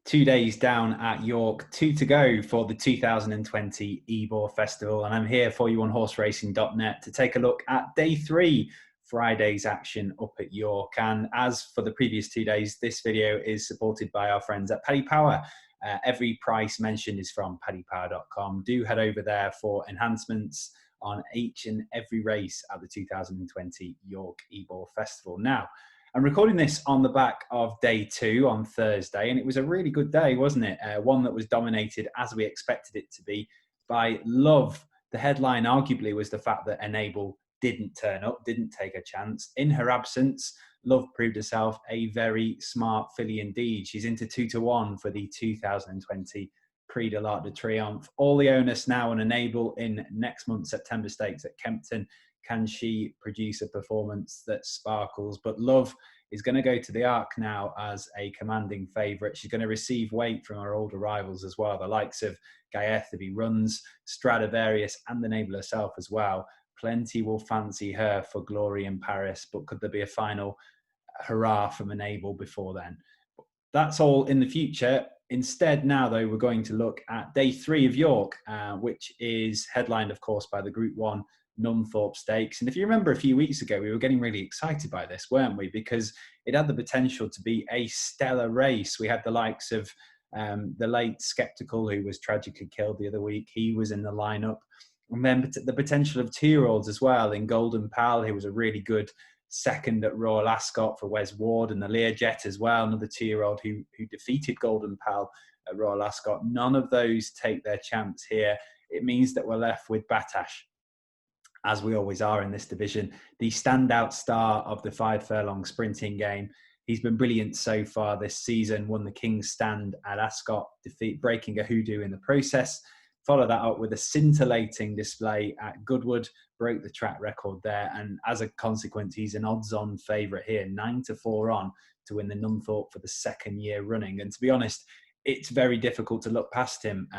2 days down at York, 2 to go for the 2020 Ebor Festival. And I'm here for you on horseracing.net to take a look at day 3, Friday's action up at York. And as for the previous 2 days, this video is supported by our friends at Paddy Power. Every price mentioned is from paddypower.com. Do head over there for enhancements on each and every race at the 2020 York Ebor Festival. Now, I'm recording this on the back of day 2 on Thursday, and it was a really good day, wasn't it? One that was dominated, as we expected it to be, by Love. The headline arguably was the fact that Enable didn't turn up, didn't take a chance. In her absence, Love proved herself a very smart filly indeed. She's into 2-1 for the 2020 Prix de l'Arc de Triomphe. All the onus now on Enable in next month's September Stakes at Kempton. Can she produce a performance that sparkles? But Love is going to go to the Arc now as a commanding favourite. She's going to receive weight from her older rivals as well, the likes of Gaeth if he runs, Stradivarius and Enable herself as well. Plenty will fancy her for glory in Paris, but could there be a final hurrah from Enable before then? That's all in the future. Instead, now, though, we're going to look at day 3 of York, which is headlined, of course, by the Group 1 Nunthorpe Stakes. And if you remember a few weeks ago, we were getting really excited by this, weren't we? Because it had the potential to be a stellar race. We had the likes of the late Skeptical, who was tragically killed the other week. He was in the lineup. And then the potential of 2-year-olds as well in Golden Pal, who was a really good second at Royal Ascot for Wes Ward, and the Learjet as well, another 2-year-old who defeated Golden Pal at Royal Ascot. None of those take their chance here. It means that we're left with Battaash, as we always are in this division, the standout star of the 5 furlong sprinting game. He's been brilliant so far this season, won the King's Stand at Ascot, breaking a hoodoo in the process. Follow that up with a scintillating display at Goodwood, broke the track record there. And as a consequence, he's an odds-on favourite here, 9-4 on to win the Nunthorpe for the 2nd year running. And to be honest, it's very difficult to look past him.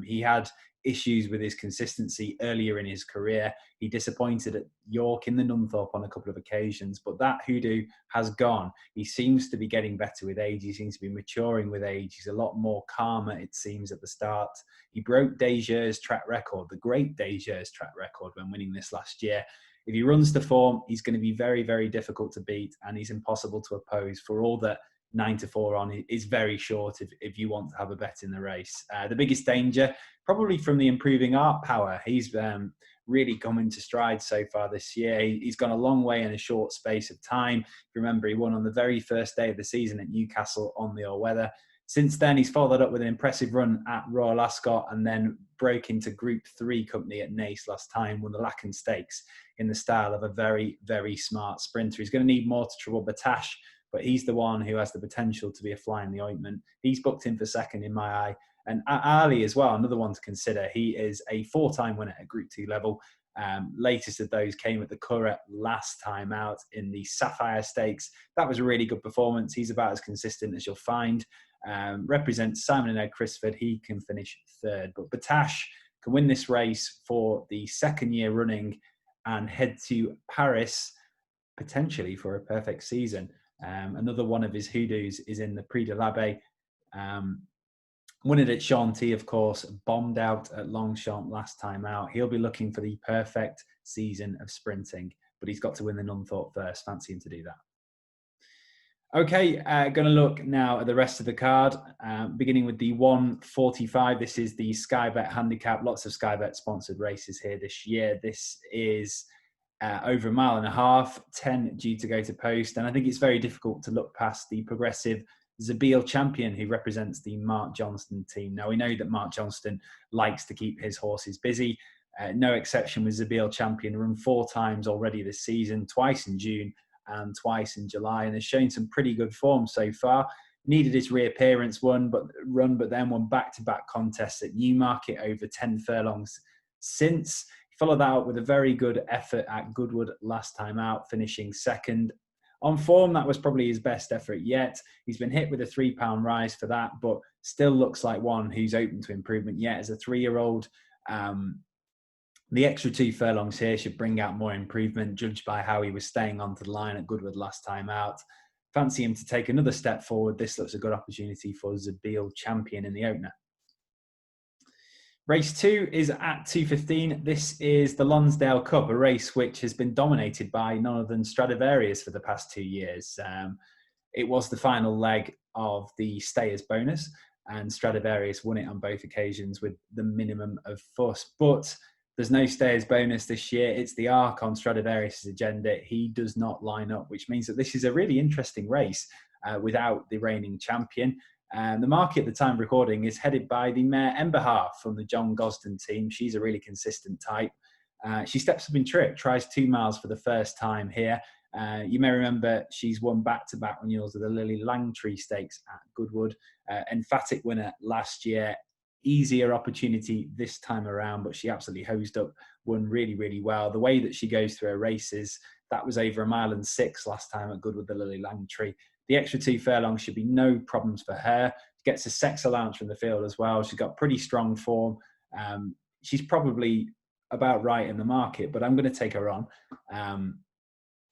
He had issues with his consistency earlier in his career. He disappointed at York in the Nunthorpe on a couple of occasions, but that hoodoo has gone. He seems to be getting better with age. He seems to be maturing with age. He's a lot more calmer, it seems, at the start. He broke Desjardins' track record, the great Desjardins' track record, when winning this last year. If he runs to form, he's going to be very, very difficult to beat, and he's impossible to oppose for all that 9-4 on is very short if you want to have a bet in the race. The biggest danger, probably from the improving art power. He's really come into stride so far this year. He's gone a long way in a short space of time. If you remember, he won on the very first day of the season at Newcastle on the all-weather. Since then, he's followed up with an impressive run at Royal Ascot and then broke into Group 3 company at Naas last time, won the Lacken Stakes in the style of a very, very smart sprinter. He's going to need more to trouble Battaash, but he's the one who has the potential to be a fly in the ointment. He's booked in for 2nd in my eye. And Ali as well, another one to consider. He is a 4-time winner at Group 2 level. Latest of those came at the Curragh last time out in the Sapphire Stakes. That was a really good performance. He's about as consistent as you'll find. Represents Simon and Ed Crisford. He can finish 3rd. But Battaash can win this race for the 2nd year running and head to Paris, potentially for a perfect season. Another one of his hoodoos is in the Prix de l'Abbé. Won it at Chantilly, of course, bombed out at Longchamp last time out. He'll be looking for the perfect season of sprinting, but he's got to win the Nunthorpe first. Fancy him to do that. Okay, going to look now at the rest of the card, beginning with the 145. This is the Skybet handicap. Lots of Skybet sponsored races here this year. This is over 1.5 miles, 10 due to go to post. And I think it's very difficult to look past the progressive Zabeel Champion, who represents the Mark Johnston team. Now, we know that Mark Johnston likes to keep his horses busy. No exception with Zabeel Champion, run 4 times already this season, twice in June and twice in July, and has shown some pretty good form so far. Needed his reappearance but then won back-to-back contests at Newmarket over 10 furlongs since. Followed that up with a very good effort at Goodwood last time out, finishing 2nd. On form, that was probably his best effort yet. He's been hit with a £3 rise for that, but still looks like one who's open to improvement yet as a 3-year-old. The extra 2 furlongs here should bring out more improvement, judged by how he was staying onto the line at Goodwood last time out. fancy him to take another step forward, this looks a good opportunity for Zabeel Champion in the opener. Race 2 is at 2:15. This is the Lonsdale Cup, a race which has been dominated by none other than Stradivarius for the past 2 years. It was the final leg of the Stayers bonus, and Stradivarius won it on both occasions with the minimum of fuss. But there's no Stayers bonus this year. It's the Arc on Stradivarius' agenda. He does not line up, which means that this is a really interesting race without the reigning champion. The market at the time of recording is headed by the mare Emberhalf from the John Gosden team. She's a really consistent type. She steps up in trip, tries 2 miles for the first time here. You may remember she's won back-to-back renewals of the Lily Langtree Stakes at Goodwood. Emphatic winner last year. Easier opportunity this time around, but she absolutely hosed up, won really, really well. The way that she goes through her races, that was over 1.6 miles last time at Goodwood, the Lily Langtree. The extra 2 furlongs should be no problems for her. She gets a sex allowance from the field as well. She's got pretty strong form. She's probably about right in the market, but I'm going to take her on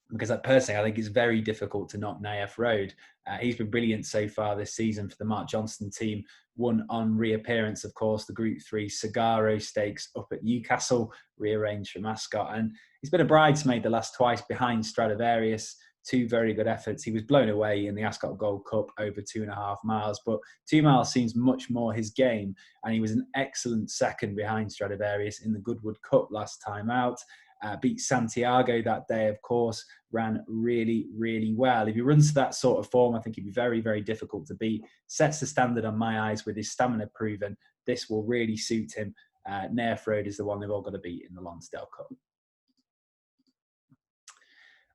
because personally, I think it's very difficult to knock Naif Road. He's been brilliant so far this season for the Mark Johnston team. Won on reappearance, of course, the Group 3 Sagaro Stakes up at Newcastle, rearranged from Ascot. And he's been a bridesmaid the last twice behind Stradivarius. 2 very good efforts. He was blown away in the Ascot Gold Cup over 2.5 miles, but 2 miles seems much more his game. And he was an excellent second behind Stradivarius in the Goodwood Cup last time out. Beat Santiago that day, of course, ran really, really well. If he runs to that sort of form, I think he'd be very, very difficult to beat. Sets the standard on my eyes with his stamina proven. This will really suit him. Naif Road is the one they've all got to beat in the Lonsdale Cup.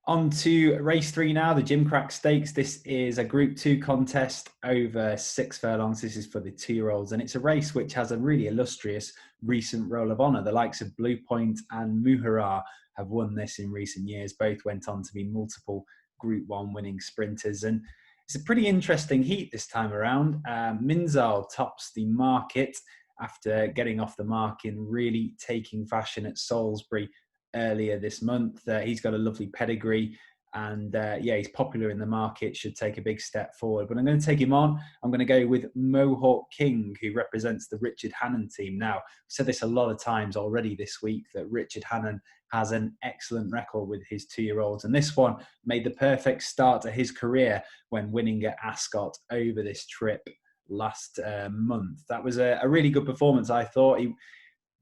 On to race 3 now, the Gimcrack Stakes. This is a Group 2 contest over 6 furlongs. This is for the 2-year-olds, and it's a race which has a really illustrious recent roll of honour. The likes of Blue Point and Muhara have won this in recent years. Both went on to be multiple Group 1 winning sprinters, and it's a pretty interesting heat this time around. Minzal tops the market after getting off the mark in really taking fashion at Salisbury earlier this month. He's got a lovely pedigree, and he's popular in the market, should take a big step forward. But I'm going to take him on. I'm going to go with Mohawk King, who represents the Richard Hannon team. Now, I've said this a lot of times already this week, that Richard Hannon has an excellent record with his 2-year-olds, and this one made the perfect start to his career when winning at Ascot over this trip last month. That was a really good performance, I thought. He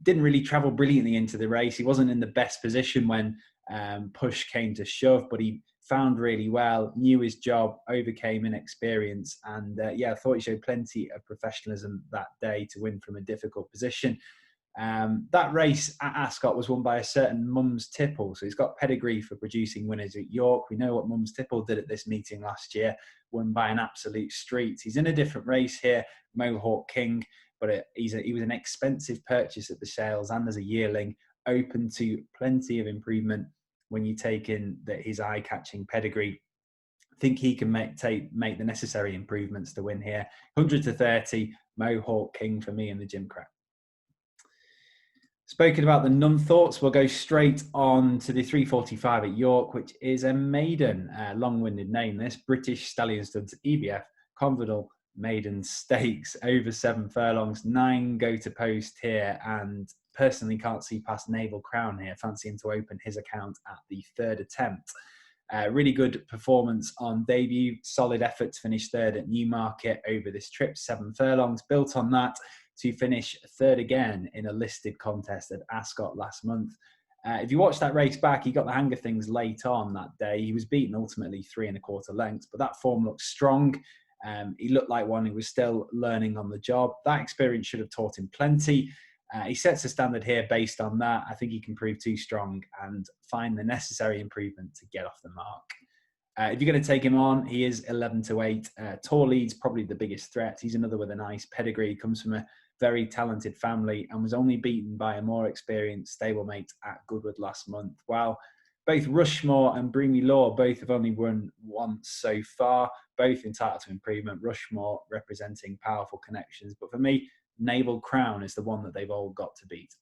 didn't really travel brilliantly into the race. He wasn't in the best position when push came to shove, but he found really well, knew his job, overcame inexperience, and I thought he showed plenty of professionalism that day to win from a difficult position. That race at Ascot was won by a certain Mums Tipple, so he's got pedigree for producing winners at York. We know what Mums Tipple did at this meeting last year, won by an absolute street. He's in a different race here, Mohawk King, but he was an expensive purchase at the sales and as a yearling, open to plenty of improvement when you take in his eye-catching pedigree. I think he can make the necessary improvements to win here. 100 to 30, Mohawk King for me in the Gimcrack. Spoken about the Nunthorpes, we'll go straight on to the 3:45 at York, which is a maiden, long-winded name this, British Stallion Studs EBF Convidal Maiden Stakes, over 7 furlongs, 9 go to post here, and personally can't see past Naval Crown here. Fancy him to open his account at the 3rd attempt. Really good performance on debut, solid effort to finish 3rd at Newmarket over this trip, 7 furlongs, built on that to finish 3rd again in a listed contest at Ascot last month. If you watch that race back, he got the hang of things late on that day. He was beaten ultimately 3 1/4 lengths, but that form looked strong. He looked like one who was still learning on the job. That experience should have taught him plenty. He sets a standard here based on that. I think he can prove too strong and find the necessary improvement to get off the mark. If you're going to take him on, he is 11 to 8. Tor Lead's probably the biggest threat. He's another with a nice pedigree. He comes from a very talented family and was only beaten by a more experienced stablemate at Goodwood last month. While both Rushmore and Breamy Law both have only won once so far, both entitled to improvement. Rushmore representing powerful connections. But for me, Naval Crown is the one that they've all got to beat.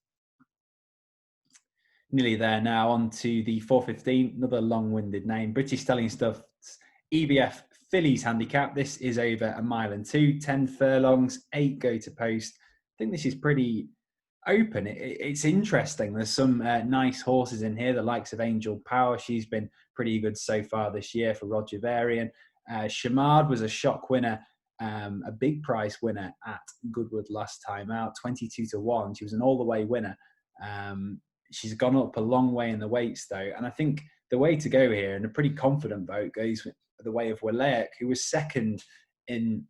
Nearly there now, on to the 4:15, another long-winded name, British Stallion Stuff's EBF fillies handicap. This is over 1 mile and 2, 10 furlongs, 8 go to post. I think this is pretty open. It's interesting. There's some nice horses in here, the likes of Angel Power. She's been pretty good so far this year for Roger Varian. Shamard was a shock winner, a big price winner at Goodwood last time out, 22-1. She was an all-the-way winner. She's gone up a long way in the weights, though. And I think the way to go here, and a pretty confident vote, goes the way of Willaert, who was second in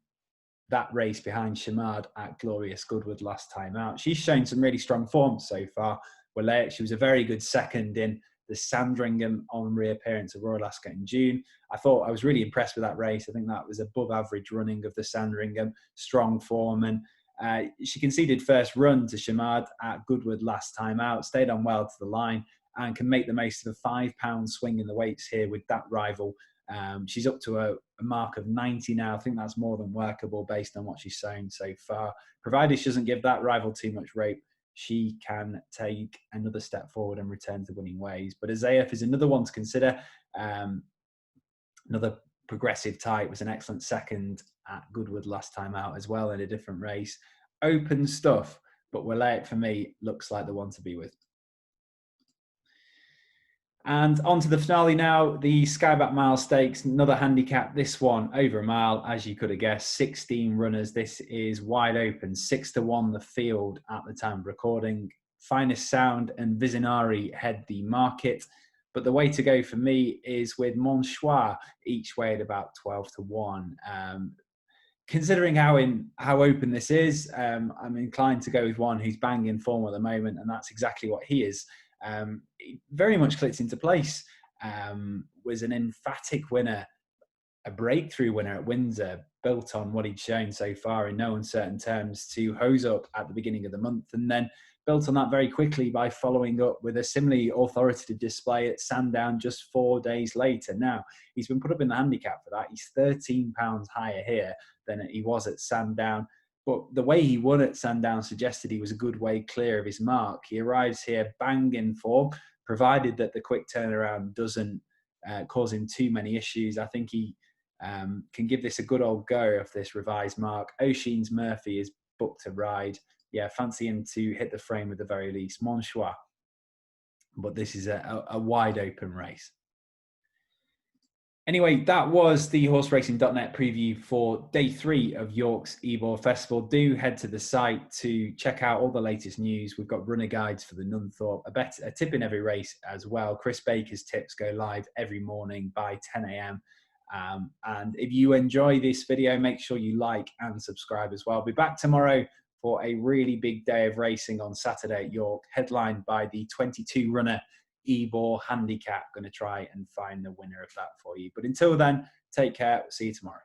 that race behind Shamard at Glorious Goodwood last time out. She's shown some really strong form so far. Willaert, she was a very good second in the Sandringham on reappearance of Royal Ascot in June. I was really impressed with that race. I think that was above average running of the Sandringham, strong form. And she conceded first run to Shamard at Goodwood last time out, stayed on well to the line, and can make the most of a £5 swing in the weights here with that rival. She's up to a mark of 90 now. I think that's more than workable based on what she's shown so far. Provided she doesn't give that rival too much rope, she can take another step forward and return to winning ways. But Azaeaf is another one to consider. Another progressive type, was an excellent second at Goodwood last time out as well in a different race. Open stuff, but Willaert for me looks like the one to be with. And on to the finale now, the Skyback Miles Stakes, another handicap, this one over 1 mile, as you could have guessed, 16 runners. This is wide open, 6-1 the field at the time of recording. Finest Sound and Visionary head the market. But the way to go for me is with Mon Choix, each way at about 12-1. Considering how open this is, I'm inclined to go with one who's banging form at the moment, and that's exactly what he is. He very much clicked into place, was an emphatic winner, a breakthrough winner at Windsor, built on what he'd shown so far in no uncertain terms to hose up at the beginning of the month, and then built on that very quickly by following up with a similarly authoritative display at Sandown just 4 days later. Now, he's been put up in the handicap for that. He's £13 higher here than he was at Sandown. But the way he won at Sandown suggested he was a good way clear of his mark. He arrives here bang in form, provided that the quick turnaround doesn't cause him too many issues. I think he can give this a good old go of this revised mark. O'Sheens Murphy is booked to ride. Yeah, fancy him to hit the frame at the very least. Mon Choix. But this is a wide open race. Anyway, that was the horseracing.net preview for day 3 of York's Ebor Festival. Do head to the site to check out all the latest news. We've got runner guides for the Nunthorpe, a tip in every race as well. Chris Baker's tips go live every morning by 10 a.m. And if you enjoy this video, make sure you like and subscribe as well. I'll be back tomorrow for a really big day of racing on Saturday at York, headlined by the 22-runner Ebor Handicap. Going to try and find the winner of that for you. But until then, take care. See you tomorrow.